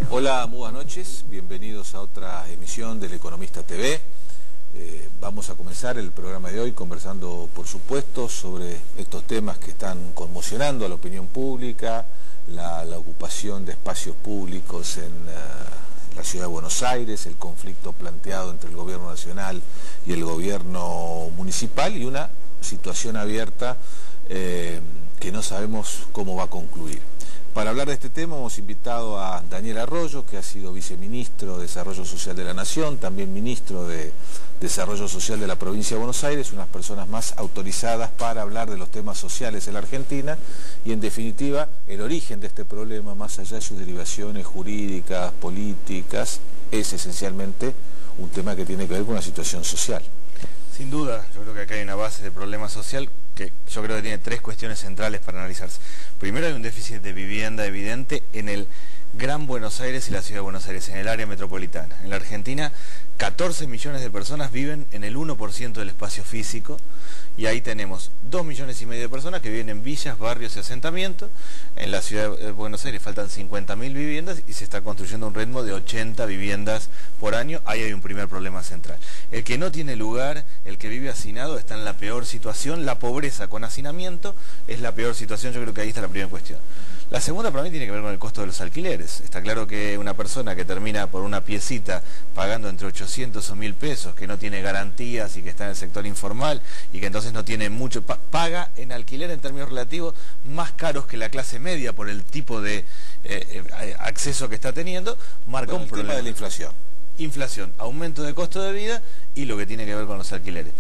Hola, muy buenas noches, bienvenidos a otra emisión del Economista TV. Vamos a comenzar el programa de hoy conversando, por supuesto, sobre estos temas que están conmocionando a la opinión pública, la ocupación de espacios públicos en la ciudad de Buenos Aires, el conflicto planteado entre el gobierno nacional y el gobierno municipal y una situación abierta que no sabemos cómo va a concluir. Para hablar de este tema hemos invitado a Daniel Arroyo, que ha sido viceministro de Desarrollo Social de la Nación, también ministro de Desarrollo Social de la provincia de Buenos Aires, unas personas más autorizadas para hablar de los temas sociales en la Argentina y en definitiva el origen de este problema, más allá de sus derivaciones jurídicas, políticas, es esencialmente un tema que tiene que ver con una situación social. Sin duda, yo creo que acá hay una base de problema social que yo creo que tiene tres cuestiones centrales para analizarse. Primero, hay un déficit de vivienda evidente en el Gran Buenos Aires y la Ciudad de Buenos Aires, en el área metropolitana. En la Argentina, 14 millones de personas viven en el 1% del espacio físico y ahí tenemos 2,5 millones de personas que viven en villas, barrios y asentamientos. En la Ciudad de Buenos Aires faltan 50.000 viviendas y se está construyendo un ritmo de 80 viviendas por año. Ahí hay un primer problema central. El que no tiene lugar, el que vive hacinado, está en la peor situación. La pobreza con hacinamiento es la peor situación. Yo creo que ahí está la primera cuestión. La segunda para mí tiene que ver con el costo de los alquileres. Está claro que una persona que termina por una piecita pagando entre 800 o 1.000 pesos, que no tiene garantías y que está en el sector informal y que entonces no tiene mucho, paga en alquiler en términos relativos más caros que la clase media por el tipo de acceso que está teniendo, marca un problema. El tema de la inflación. Inflación, aumento de costo de vida y lo que tiene que ver con los alquileres.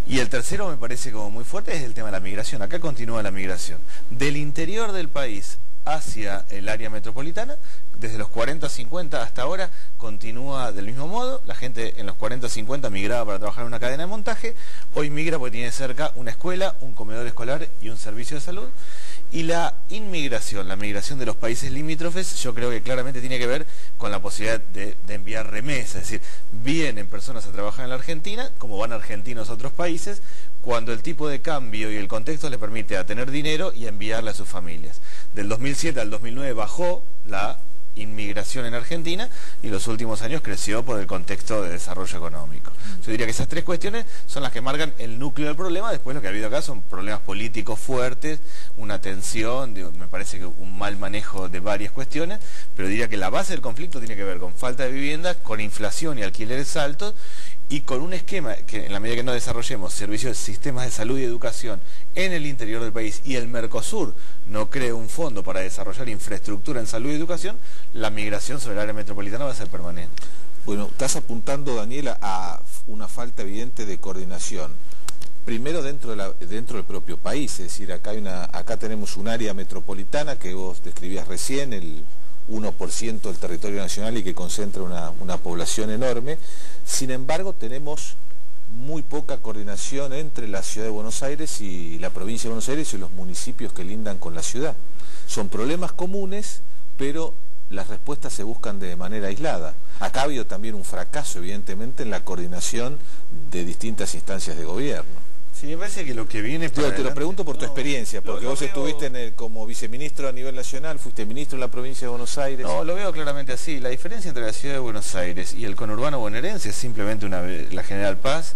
Y el tercero me parece como muy fuerte es el tema de la migración. Acá continúa la migración. Del interior del país hacia el área metropolitana, desde los 40-50 hasta ahora continúa del mismo modo. La gente en los 40-50 migraba para trabajar en una cadena de montaje, hoy migra porque tiene cerca una escuela, un comedor escolar y un servicio de salud. Y la inmigración, la migración de los países limítrofes, yo creo que claramente tiene que ver con la posibilidad de enviar remesas, es decir, vienen personas a trabajar en la Argentina, como van argentinos a otros países, cuando el tipo de cambio y el contexto les permite a tener dinero y enviarle a sus familias. Del 2007 al 2009 bajó la inmigración en Argentina y los últimos años creció por el contexto de desarrollo económico. Yo diría que esas tres cuestiones son las que marcan el núcleo del problema. Después lo que ha habido acá son problemas políticos fuertes, una tensión, me parece que un mal manejo de varias cuestiones, pero diría que la base del conflicto tiene que ver con falta de vivienda, con inflación y alquileres altos y con un esquema que en la medida que no desarrollemos servicios, sistemas de salud y educación en el interior del país y el Mercosur no cree un fondo para desarrollar infraestructura en salud y educación, la migración sobre el área metropolitana va a ser permanente. Bueno, estás apuntando, Daniela, a una falta evidente de coordinación. Primero dentro del propio país, es decir, acá tenemos un área metropolitana que vos describías recién, el 1% del territorio nacional y que concentra una población enorme. Sin embargo, tenemos muy poca coordinación entre la ciudad de Buenos Aires y la provincia de Buenos Aires y los municipios que lindan con la ciudad. Son problemas comunes, pero las respuestas se buscan de manera aislada. Acá ha habido también un fracaso, evidentemente, en la coordinación de distintas instancias de gobierno. Sí, me parece que lo que viene... Te lo pregunto por tu experiencia, porque vos estuviste como viceministro a nivel nacional, fuiste ministro en la provincia de Buenos Aires. No, lo veo claramente así. La diferencia entre la ciudad de Buenos Aires y el conurbano bonaerense es simplemente la General Paz.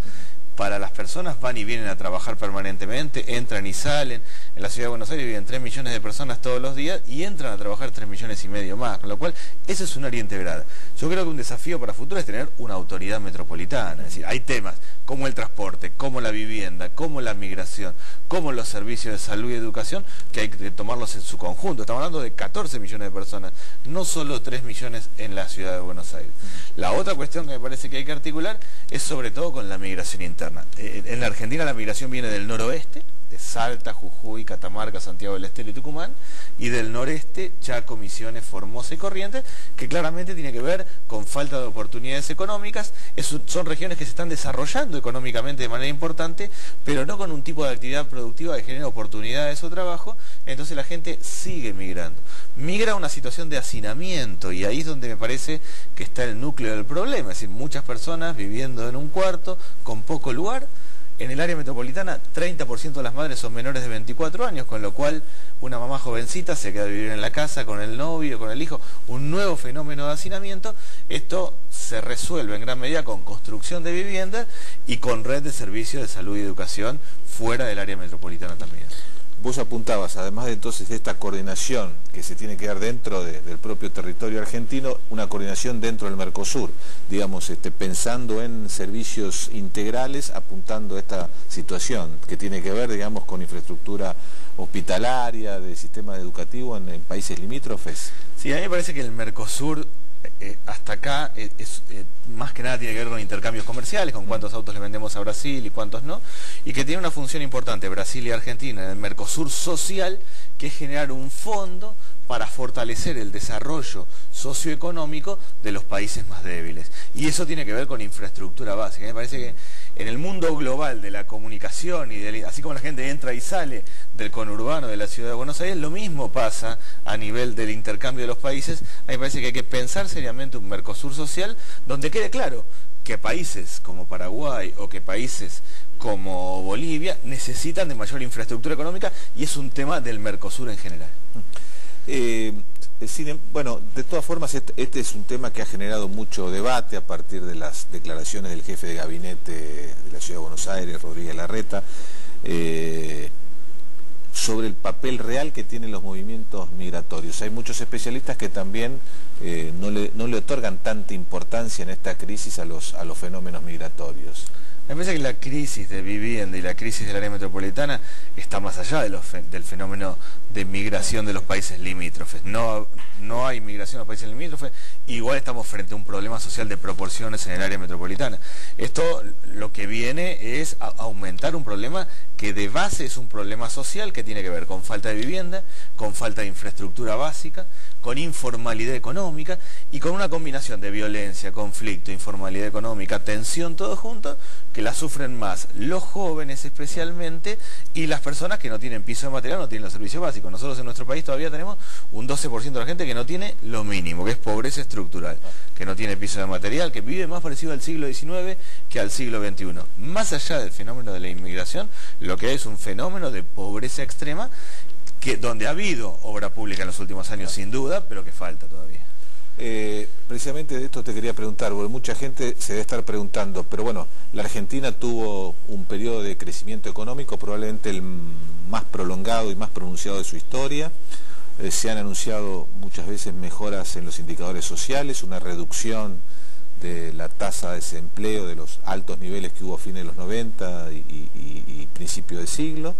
Para las personas van y vienen a trabajar permanentemente, entran y salen. En la ciudad de Buenos Aires viven 3 millones de personas todos los días y entran a trabajar 3,5 millones más, con lo cual eso es un área integrada. Yo creo que un desafío para futuro es tener una autoridad metropolitana, es decir, hay temas como el transporte, como la vivienda, como la migración, como los servicios de salud y educación, que hay que tomarlos en su conjunto. Estamos hablando de 14 millones de personas, no solo 3 millones en la ciudad de Buenos Aires. La otra cuestión que me parece que hay que articular es sobre todo con la migración interna. En la Argentina la migración viene del noroeste, de Salta, Jujuy, Catamarca, Santiago del Estero y Tucumán, y del noreste, Chaco, Misiones, Formosa y Corrientes, que claramente tiene que ver con falta de oportunidades económicas. Son regiones que se están desarrollando económicamente de manera importante, pero no con un tipo de actividad productiva que genere oportunidades o trabajo, entonces la gente sigue migrando. Migra a una situación de hacinamiento, y ahí es donde me parece que está el núcleo del problema, es decir, muchas personas viviendo en un cuarto, con poco lugar. En el área metropolitana, 30% de las madres son menores de 24 años, con lo cual una mamá jovencita se queda a vivir en la casa con el novio, con el hijo, un nuevo fenómeno de hacinamiento. Esto se resuelve en gran medida con construcción de viviendas y con red de servicios de salud y educación fuera del área metropolitana también. Vos apuntabas, además de entonces de esta coordinación que se tiene que dar dentro del propio territorio argentino, una coordinación dentro del Mercosur, digamos, pensando en servicios integrales, apuntando a esta situación que tiene que ver, digamos, con infraestructura hospitalaria, de sistema educativo en países limítrofes. Sí, a mí me parece que el Mercosur hasta acá más que nada tiene que ver con intercambios comerciales, con cuántos autos le vendemos a Brasil y cuántos no, y que tiene una función importante, Brasil y Argentina, en el Mercosur social, que es generar un fondo para fortalecer el desarrollo socioeconómico de los países más débiles. Y eso tiene que ver con infraestructura básica. Me parece que en el mundo global de la comunicación, así como la gente entra y sale del conurbano de la ciudad de Buenos Aires, lo mismo pasa a nivel del intercambio de los países. A mí me parece que hay que pensar seriamente un Mercosur social donde quede claro que países como Paraguay o que países como Bolivia necesitan de mayor infraestructura económica, y es un tema del Mercosur en general. Bueno, de todas formas, este es un tema que ha generado mucho debate a partir de las declaraciones del jefe de gabinete de la Ciudad de Buenos Aires, Rodríguez Larreta, sobre el papel real que tienen los movimientos migratorios. Hay muchos especialistas que también no le otorgan tanta importancia en esta crisis a los fenómenos migratorios. Me parece que la crisis de vivienda y la crisis del área metropolitana está más allá del fenómeno de migración de los países limítrofes. No hay migración a los países limítrofes, igual estamos frente a un problema social de proporciones en el área metropolitana. Esto lo que viene es aumentar un problema que de base es un problema social que tiene que ver con falta de vivienda, con falta de infraestructura básica, con informalidad económica y con una combinación de violencia, conflicto, informalidad económica, tensión, todo junto, que la sufren más los jóvenes especialmente y las personas que no tienen piso de material, no tienen los servicios básicos. Nosotros en nuestro país todavía tenemos un 12% de la gente que no tiene lo mínimo, que es pobreza estructural, que no tiene piso de material, que vive más parecido al siglo XIX que al siglo XXI. Más allá del fenómeno de la inmigración, lo que es un fenómeno de pobreza extrema, donde ha habido obra pública en los últimos años sin duda, pero que falta todavía. Precisamente de esto te quería preguntar, porque mucha gente se debe estar preguntando, pero bueno, la Argentina tuvo un periodo de crecimiento económico, probablemente el más prolongado y más pronunciado de su historia. Se han anunciado muchas veces mejoras en los indicadores sociales, una reducción de la tasa de desempleo de los altos niveles que hubo a fines de los 90 y principio de siglo.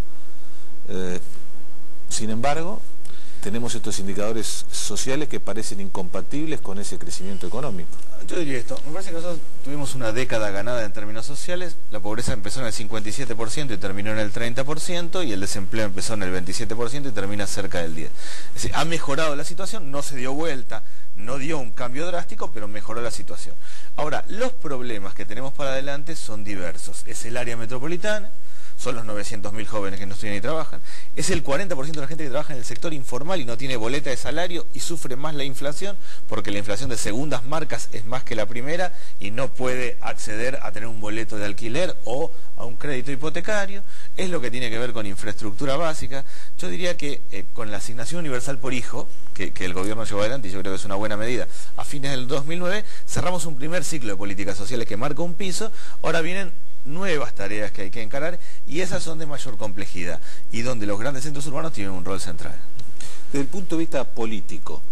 Sin embargo, tenemos estos indicadores sociales que parecen incompatibles con ese crecimiento económico. Yo diría esto, me parece que nosotros tuvimos una década ganada en términos sociales, la pobreza empezó en el 57% y terminó en el 30%, y el desempleo empezó en el 27% y termina cerca del 10%. Es decir, ha mejorado la situación, no se dio vuelta, no dio un cambio drástico, pero mejoró la situación. Ahora, los problemas que tenemos para adelante son diversos. Es el área metropolitana, son los 900.000 jóvenes que no estudian ni trabajan, es el 40% de la gente que trabaja en el sector informal y no tiene boleta de salario y sufre más la inflación, porque la inflación de segundas marcas es más que la primera y no puede acceder a tener un boleto de alquiler o a un crédito hipotecario. Es lo que tiene que ver con infraestructura básica. Yo diría que con la asignación universal por hijo, que el gobierno llevó adelante, y yo creo que es una buena medida, a fines del 2009 cerramos un primer ciclo de políticas sociales que marca un piso. Ahora vienen nuevas tareas que hay que encarar, y esas son de mayor complejidad y donde los grandes centros urbanos tienen un rol central. Desde el punto de vista político,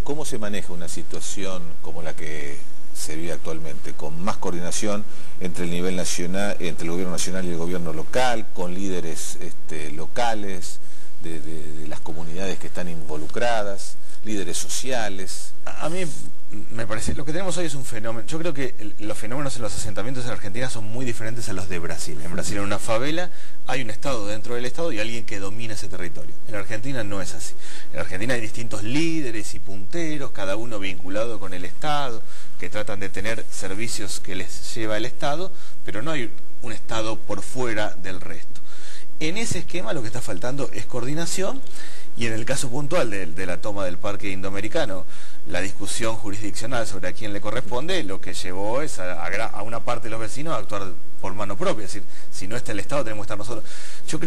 ¿cómo se maneja una situación como la que se vive actualmente, con más coordinación entre el nivel nacional, entre el gobierno nacional y el gobierno local, con líderes locales, de las comunidades que están involucradas, líderes sociales. A mí me parece, lo que tenemos hoy es un fenómeno. Yo creo que los fenómenos en los asentamientos en Argentina son muy diferentes a los de Brasil. En Brasil, en una favela, hay un Estado dentro del Estado y alguien que domina ese territorio. En Argentina no es así. En Argentina hay distintos líderes y punteros, cada uno vinculado con el Estado, que tratan de tener servicios que les lleva el Estado, pero no hay un Estado por fuera del resto. En ese esquema lo que está faltando es coordinación, y en el caso puntual de la toma del Parque Indoamericano, la discusión jurisdiccional sobre a quién le corresponde, lo que llevó es a una parte de los vecinos a actuar por mano propia, es decir, si no está el Estado tenemos que estar nosotros. Yo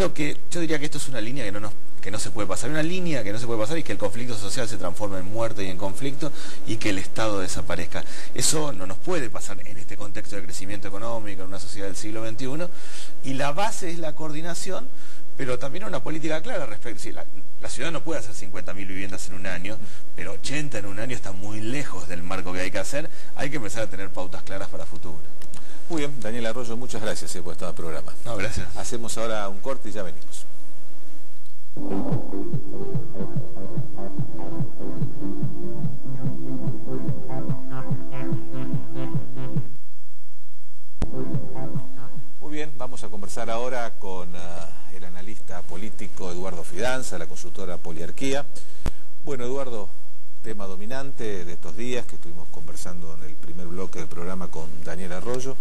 diría que esto es una línea que no se puede pasar, una línea que no se puede pasar, y que el conflicto social se transforme en muerte y en conflicto, y que el Estado desaparezca. Eso no nos puede pasar en este contexto de crecimiento económico, en una sociedad del siglo XXI, y la base es la coordinación, pero también una política clara respecto. Sí, la ciudad no puede hacer 50.000 viviendas en un año, pero 80 en un año está muy lejos del marco que hay que hacer. Hay que empezar a tener pautas claras para futuro. Muy bien, Daniel Arroyo, muchas gracias por estar en el programa. No, gracias. Hacemos ahora un corte y ya venimos. Muy bien, vamos a conversar ahora con el analista político Eduardo Fidanza, la consultora Poliarquía. Bueno, Eduardo, tema dominante de estos días que estuvimos conversando en el primer bloque del programa con Daniel Arroyo.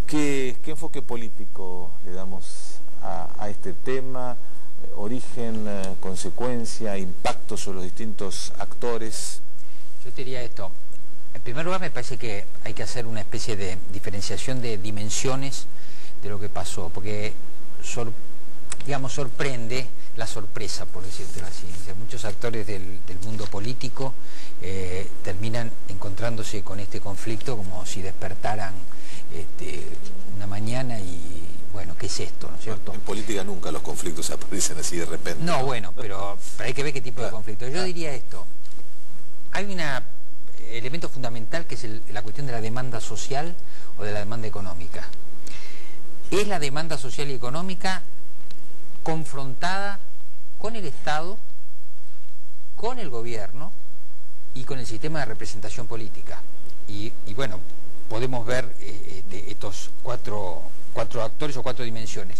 ¿Qué enfoque político le damos a este tema? Origen, consecuencia, impacto sobre los distintos actores. Yo te diría esto. En primer lugar, me parece que hay que hacer una especie de diferenciación de dimensiones de lo que pasó, porque sorprende la sorpresa, por decirlo así. O sea, muchos actores del mundo político terminan encontrándose con este conflicto como si despertaran una mañana y, bueno, ¿qué es esto? ¿No es cierto? En política nunca los conflictos aparecen así de repente. No, bueno, pero hay que ver qué tipo de conflicto. Yo diría esto. Hay un elemento fundamental que es la cuestión de la demanda social o de la demanda económica. Es la demanda social y económica confrontada con el Estado, con el gobierno y con el sistema de representación política. Y bueno, podemos ver estos cuatro actores o cuatro dimensiones.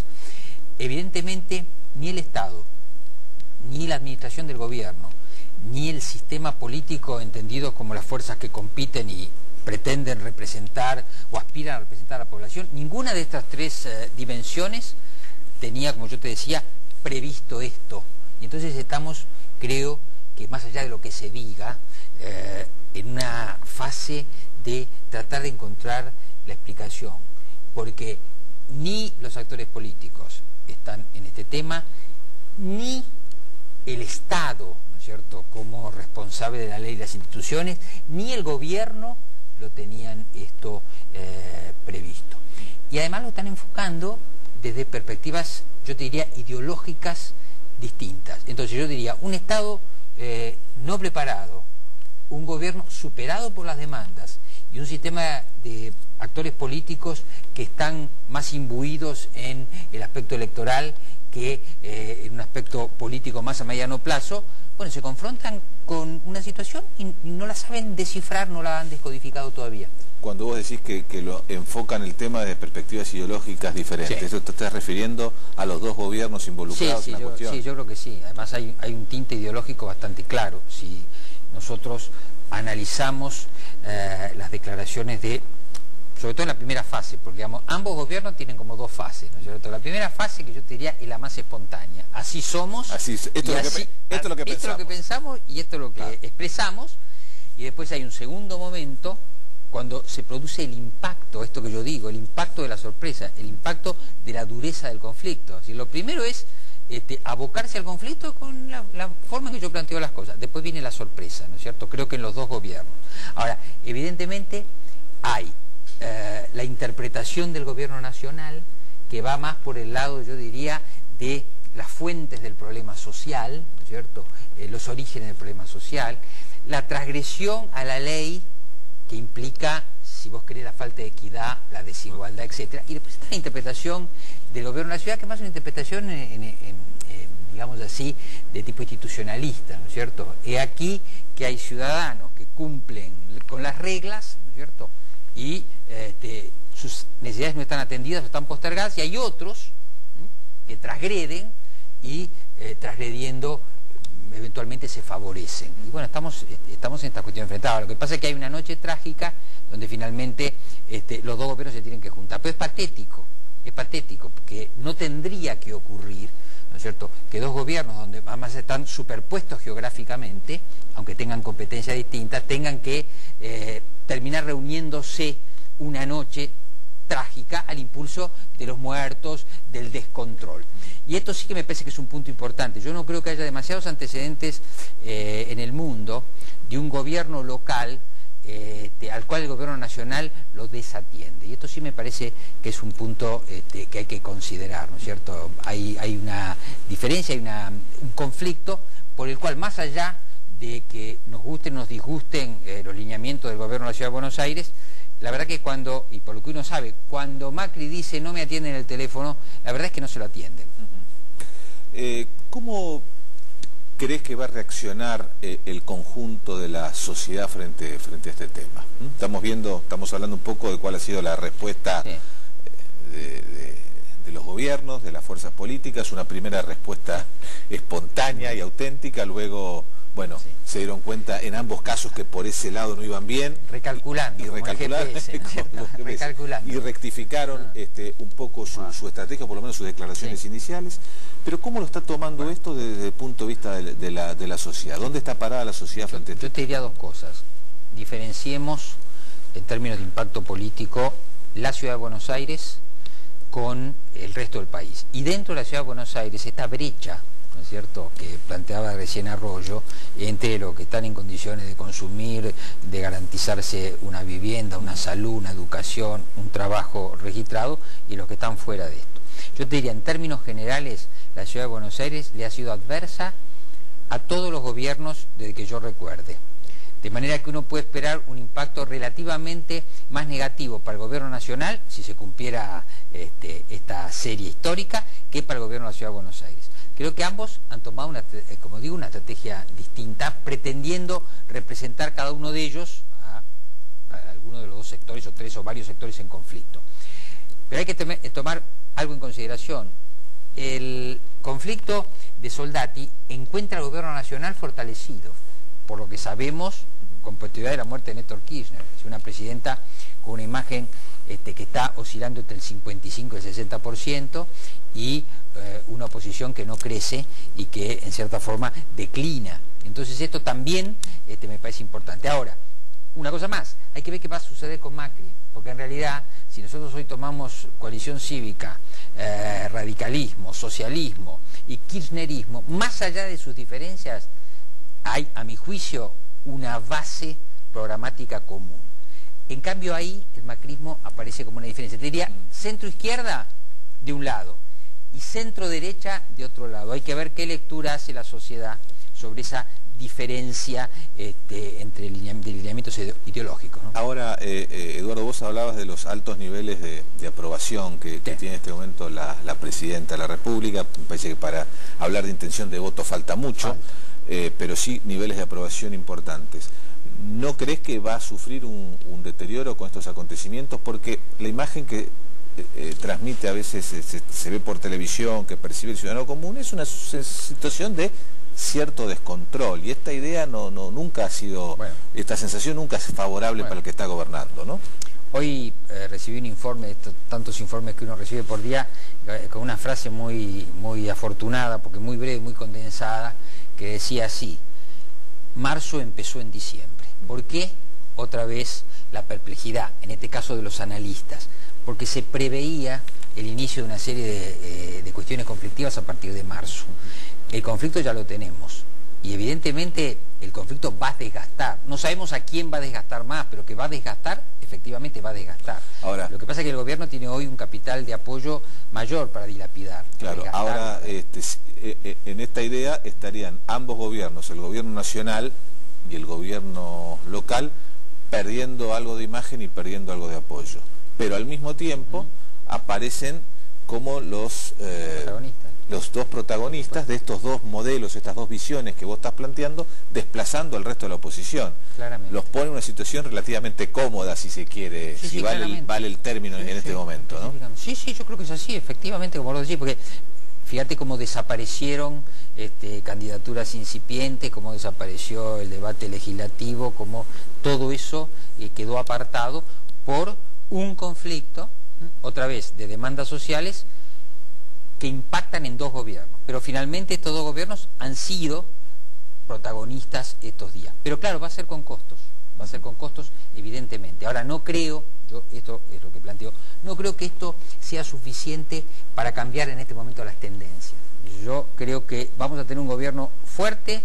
Evidentemente, ni el Estado, ni la administración del gobierno, ni el sistema político entendido como las fuerzas que compiten y pretenden representar o aspiran a representar a la población, ninguna de estas tres dimensiones tenía, como yo te decía, previsto esto. Y entonces estamos, creo que más allá de lo que se diga, en una fase de tratar de encontrar la explicación, porque ni los actores políticos están en este tema, ni el Estado, ¿no es cierto?, como responsable de la ley y las instituciones, ni el gobierno lo tenían esto previsto. Y además lo están enfocando desde perspectivas, yo te diría, ideológicas distintas. Entonces yo diría, un Estado no preparado, un gobierno superado por las demandas y un sistema de actores políticos que están más imbuidos en el aspecto electoral que en un aspecto político más a mediano plazo, bueno, se confrontan con una situación y no la saben descifrar, no la han descodificado todavía. Cuando vos decís que lo enfocan el tema desde perspectivas ideológicas diferentes, sí. ¿Eso te estás refiriendo a los dos gobiernos involucrados en la cuestión? Sí, yo creo que sí. Además hay un tinte ideológico bastante claro. Si nosotros analizamos las declaraciones sobre todo en la primera fase, porque digamos, ambos gobiernos tienen como dos fases, ¿no es cierto? La primera fase, que yo te diría, es la más espontánea. Así somos, esto es lo que pensamos y esto es lo que expresamos, y después hay un segundo momento cuando se produce el impacto, esto que yo digo, el impacto de la sorpresa, el impacto de la dureza del conflicto. Así, lo primero es abocarse al conflicto con la forma en que yo planteo las cosas. Después viene la sorpresa, ¿no es cierto? Creo que en los dos gobiernos. Ahora, evidentemente hay la interpretación del gobierno nacional que va más por el lado, yo diría, de las fuentes del problema social, ¿no es cierto? Los orígenes del problema social, la transgresión a la ley que implica, si vos querés, la falta de equidad, la desigualdad, etcétera. Y después está la interpretación del gobierno de la ciudad, que es más una interpretación, digamos así, de tipo institucionalista, ¿no es cierto? He aquí que hay ciudadanos que cumplen con las reglas, ¿no es cierto? Y sus necesidades no están atendidas o están postergadas, y hay otros que transgreden y transgrediendo eventualmente se favorecen. Y bueno, estamos en esta cuestión enfrentada. Lo que pasa es que hay una noche trágica donde finalmente los dos gobiernos se tienen que juntar. Pero es patético, porque no tendría que ocurrir, ¿no es cierto?, que dos gobiernos donde además están superpuestos geográficamente, aunque tengan competencias distintas, tengan que terminar reuniéndose una noche trágica al impulso de los muertos, del descontrol. Y esto sí que me parece que es un punto importante. Yo no creo que haya demasiados antecedentes en el mundo de un gobierno local al cual el gobierno nacional lo desatiende. Y esto sí me parece que es un punto que hay que considerar, ¿no es cierto? Hay una diferencia, hay un conflicto por el cual, más allá de que nos gusten o nos disgusten los lineamientos del gobierno de la Ciudad de Buenos Aires, la verdad que cuando, y por lo que uno sabe, cuando Macri dice no me atienden el teléfono, la verdad es que no se lo atienden. ¿Cómo crees que va a reaccionar el conjunto de la sociedad frente a este tema? Estamos hablando un poco de cuál ha sido la respuesta de los gobiernos, de las fuerzas políticas, una primera respuesta espontánea y auténtica, luego, bueno, se dieron cuenta en ambos casos que por ese lado no iban bien. Recalculando, y rectificaron un poco su estrategia, por lo menos sus declaraciones iniciales. Pero ¿cómo lo está tomando esto desde el punto de vista de la sociedad? ¿Dónde está parada la sociedad frente a esto? Yo te diría dos cosas. Diferenciemos, en términos de impacto político, la Ciudad de Buenos Aires con el resto del país. Y dentro de la Ciudad de Buenos Aires, esta brecha, ¿no es cierto?, que planteaba recién Arroyo, entre los que están en condiciones de consumir, de garantizarse una vivienda, una salud, una educación, un trabajo registrado, y los que están fuera de esto. Yo te diría, en términos generales, la Ciudad de Buenos Aires le ha sido adversa a todos los gobiernos desde que yo recuerde. De manera que uno puede esperar un impacto relativamente más negativo para el gobierno nacional, si se cumpliera esta serie histórica, que para el gobierno de la Ciudad de Buenos Aires. Creo que ambos han tomado, una estrategia distinta, pretendiendo representar cada uno de ellos a alguno de los dos sectores, o tres o varios sectores en conflicto. Pero hay que tomar algo en consideración. El conflicto de Soldati encuentra al gobierno nacional fortalecido, por lo que sabemos, con posterioridad de la muerte de Néstor Kirchner. Es una presidenta con una imagen que está oscilando entre el 55 y el 60%, y una oposición que no crece y que en cierta forma declina. Entonces esto también me parece importante. Ahora, una cosa más, hay que ver qué va a suceder con Macri, porque en realidad, si nosotros hoy tomamos coalición cívica, radicalismo, socialismo y kirchnerismo, más allá de sus diferencias, hay, a mi juicio, una base programática común. En cambio ahí el macrismo aparece como una diferencia. Te diría centro-izquierda de un lado y centro-derecha de otro lado. Hay que ver qué lectura hace la sociedad sobre esa diferencia entre lineamientos ideológicos, ¿no? Ahora, Eduardo, vos hablabas de los altos niveles de aprobación que tiene en este momento la Presidenta de la República. Me parece que para hablar de intención de voto falta mucho, pero sí niveles de aprobación importantes. ¿No crees que va a sufrir un deterioro con estos acontecimientos? Porque la imagen que transmite a veces, se ve por televisión, que percibe el ciudadano común, es una situación de cierto descontrol, y esta idea nunca ha sido, esta sensación nunca es favorable para el que está gobernando, ¿no? Hoy recibí un informe, tantos informes que uno recibe por día, con una frase muy afortunada, porque muy breve, muy condensada, que decía así: marzo empezó en diciembre. ¿Por qué? Otra vez la perplejidad, en este caso de los analistas, porque se preveía el inicio de una serie de cuestiones conflictivas a partir de marzo. El conflicto ya lo tenemos, y evidentemente el conflicto va a desgastar. No sabemos a quién va a desgastar más, pero que va a desgastar, efectivamente va a desgastar. Ahora, lo que pasa es que el gobierno tiene hoy un capital de apoyo mayor para dilapidar. Claro, ahora en esta idea estarían ambos gobiernos, el gobierno nacional y el gobierno local, perdiendo algo de imagen y perdiendo algo de apoyo. Pero al mismo tiempo aparecen como los dos protagonistas de estos dos modelos, estas dos visiones que vos estás planteando, desplazando al resto de la oposición. Claramente. Los pone en una situación relativamente cómoda, si se quiere, Sí, si sí, vale el término en este momento, ¿no? Sí, yo creo que es así, efectivamente, como lo decís, porque fíjate cómo desaparecieron candidaturas incipientes, cómo desapareció el debate legislativo, cómo todo eso quedó apartado por un conflicto, otra vez, de demandas sociales que impactan en dos gobiernos. Pero finalmente estos dos gobiernos han sido protagonistas estos días. Pero claro, va a ser con costos, evidentemente. Ahora, no creo, yo esto es lo que planteo, no creo que esto sea suficiente para cambiar en este momento las tendencias. Yo creo que vamos a tener un gobierno fuerte,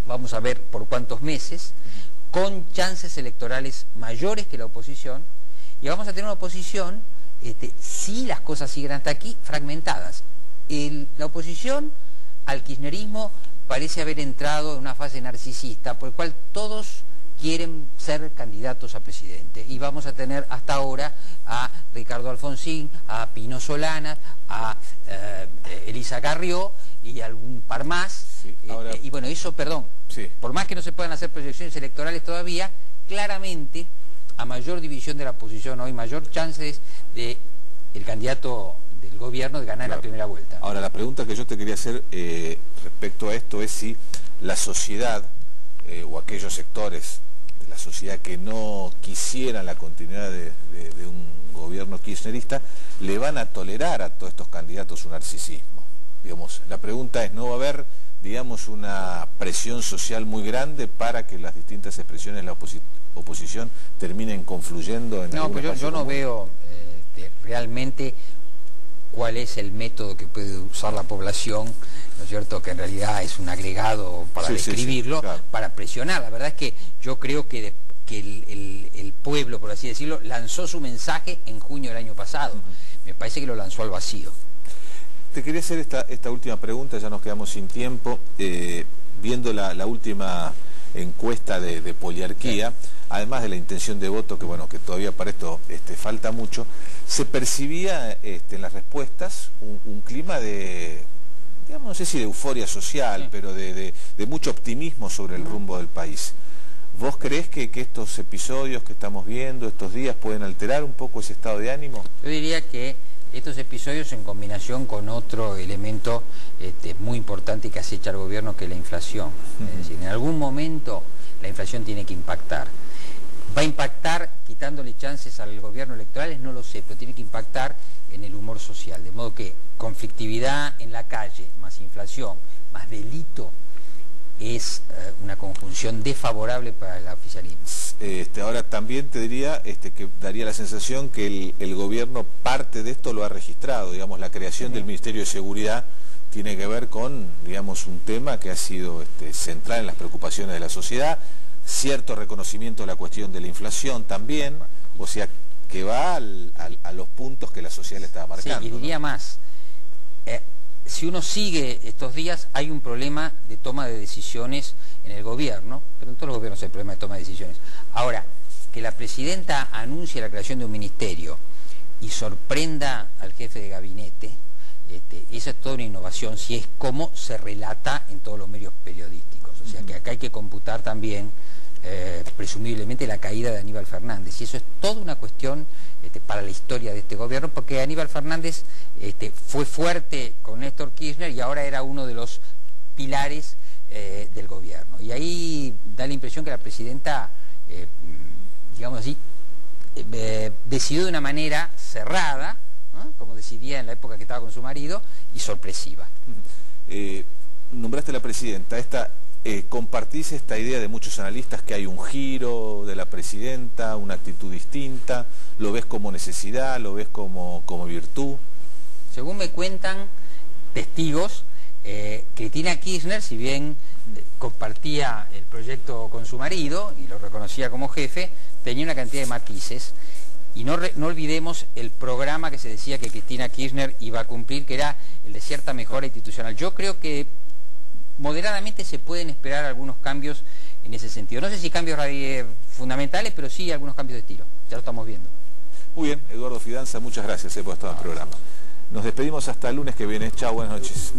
vamos a ver por cuántos meses, con chances electorales mayores que la oposición, y vamos a tener una oposición, si las cosas siguen hasta aquí, fragmentadas. La oposición al kirchnerismo parece haber entrado en una fase narcisista, por el cual todos quieren ser candidatos a presidente. Y vamos a tener hasta ahora a Ricardo Alfonsín, a Pino Solanas, a Elisa Carrió y algún par más. Sí, ahora... y bueno, eso, perdón, sí. Por más que no se puedan hacer proyecciones electorales todavía, claramente, a mayor división de la oposición hoy, mayor chances de el candidato del gobierno de ganar la primera vuelta. Ahora, la pregunta que yo te quería hacer respecto a esto es si la sociedad o aquellos sectores de la sociedad que no quisieran la continuidad de un gobierno kirchnerista le van a tolerar a todos estos candidatos un narcisismo. Digamos, la pregunta es, ¿no va a haber, digamos, una presión social muy grande para que las distintas expresiones de la oposición terminen confluyendo en No, pues yo no veo realmente cuál es el método que puede usar la población, ¿no es cierto?, que en realidad es un agregado para describirlo, claro, para presionar. La verdad es que yo creo que el pueblo, por así decirlo, lanzó su mensaje en junio del año pasado. Me parece que lo lanzó al vacío. Te quería hacer esta última pregunta, ya nos quedamos sin tiempo. Viendo la última encuesta de poliarquía, además de la intención de voto, que bueno, que todavía para esto falta mucho, se percibía en las respuestas un clima de, digamos, no sé si de euforia social, pero de mucho optimismo sobre el rumbo del país. ¿Vos creés que estos episodios que estamos viendo estos días pueden alterar un poco ese estado de ánimo? Yo diría que estos episodios, en combinación con otro elemento muy importante que acecha al gobierno, que es la inflación. Es decir, en algún momento la inflación tiene que impactar. ¿Va a impactar quitándole chances al gobierno electoral? No lo sé, pero tiene que impactar en el humor social. De modo que conflictividad en la calle, más inflación, más delito, es una conjunción desfavorable para el oficialismo. Ahora también te diría que daría la sensación que el gobierno parte de esto lo ha registrado, digamos, la creación del Ministerio de Seguridad tiene que ver con, digamos, un tema que ha sido central en las preocupaciones de la sociedad, cierto reconocimiento de la cuestión de la inflación también, o sea, que va a los puntos que la sociedad le estaba marcando. Sí, y diría más, si uno sigue estos días, hay un problema de toma de decisiones en el gobierno, pero en todos los gobiernos hay problema de toma de decisiones. Ahora, que la presidenta anuncie la creación de un ministerio y sorprenda al jefe de gabinete, esa es toda una innovación, si es como se relata en todos los medios periodísticos. O sea que acá hay que computar también, presumiblemente, la caída de Aníbal Fernández. Y eso es toda una cuestión para la historia de este gobierno, porque Aníbal Fernández fue fuerte con Néstor Kirchner y ahora era uno de los pilares del gobierno. Y ahí da la impresión que la presidenta, digamos así, decidió de una manera cerrada, ¿no?, como decidía en la época que estaba con su marido, y sorpresiva. Nombraste a la presidenta, ¿compartís esta idea de muchos analistas que hay un giro de la presidenta, una actitud distinta? ¿Lo ves como necesidad? ¿Lo ves como virtud? Según me cuentan testigos, Cristina Kirchner, si bien compartía el proyecto con su marido y lo reconocía como jefe, tenía una cantidad de matices. Y no olvidemos el programa que se decía que Cristina Kirchner iba a cumplir, que era el de cierta mejora institucional. Yo creo que moderadamente se pueden esperar algunos cambios en ese sentido. No sé si cambios fundamentales, pero sí algunos cambios de estilo. Ya lo estamos viendo. Muy bien, Eduardo Fidanza, muchas gracias por estar en el programa. Nos despedimos hasta el lunes que viene. Chao, buenas noches.